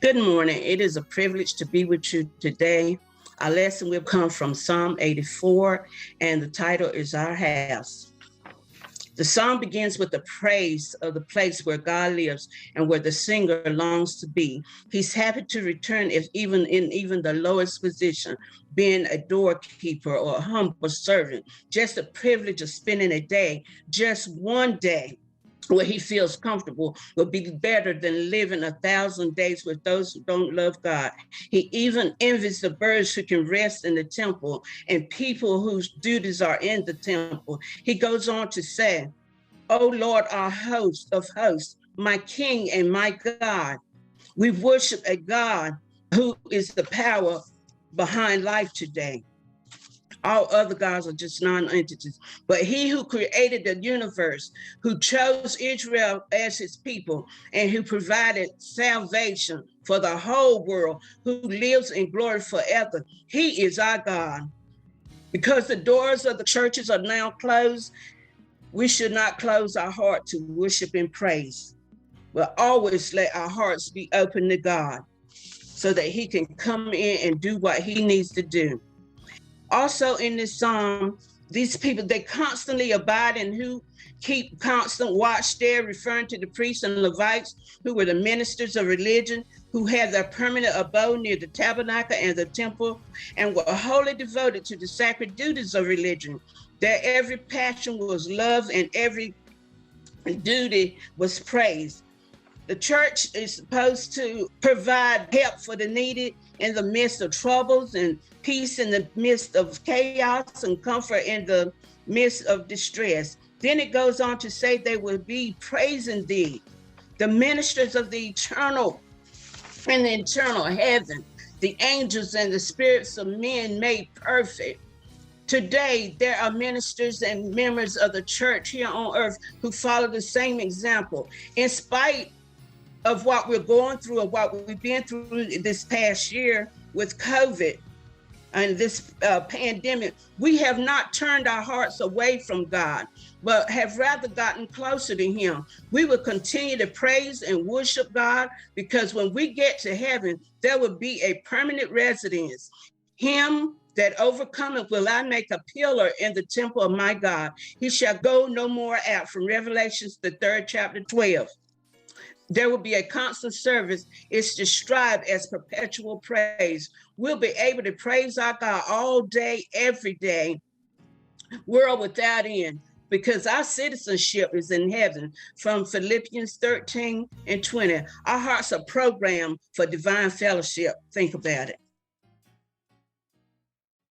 Good morning. It is a privilege to be with you today. Our lesson will come from Psalm 84, and the title is Our House. The psalm begins with the praise of the place where God lives and where the singer longs to be. He's happy to return if even the lowest position, being a doorkeeper or a humble servant, just the privilege of spending a day, just one day where he feels comfortable will be better than living 1,000 days with those who don't love God. He even envies the birds who can rest in the temple and people whose duties are in the temple. He goes on to say, "O Lord, our host of hosts, my King and my God, we worship a God who is the power behind life today. All other gods are just non-entities. But he who created the universe, who chose Israel as his people, and who provided salvation for the whole world, who lives in glory forever, he is our God." Because the doors of the churches are now closed, we should not close our heart to worship and praise, but always let our hearts be open to God so that he can come in and do what he needs to do. Also in this psalm, these people, they constantly abide and who keep constant watch there, referring to the priests and Levites, who were the ministers of religion, who had their permanent abode near the tabernacle and the temple, and were wholly devoted to the sacred duties of religion. Their every passion was love and every duty was praise. The church is supposed to provide help for the needy in the midst of troubles and peace in the midst of chaos and comfort in the midst of distress. Then it goes on to say they will be praising thee, the ministers of the eternal and the eternal heaven, the angels and the spirits of men made perfect. Today, there are ministers and members of the church here on earth who follow the same example. In spite of what we're going through or what we've been through this past year with COVID and this pandemic, we have not turned our hearts away from God, but have rather gotten closer to him. We will continue to praise and worship God because when we get to heaven, there will be a permanent residence. Him that overcometh will I make a pillar in the temple of my God. He shall go no more out, from Revelations, the 3rd chapter, 12. There will be a constant service. It's described as perpetual praise. We'll be able to praise our God all day, every day, world without end, because our citizenship is in heaven, from Philippians 13 and 20. Our hearts are programmed for divine fellowship. Think about it.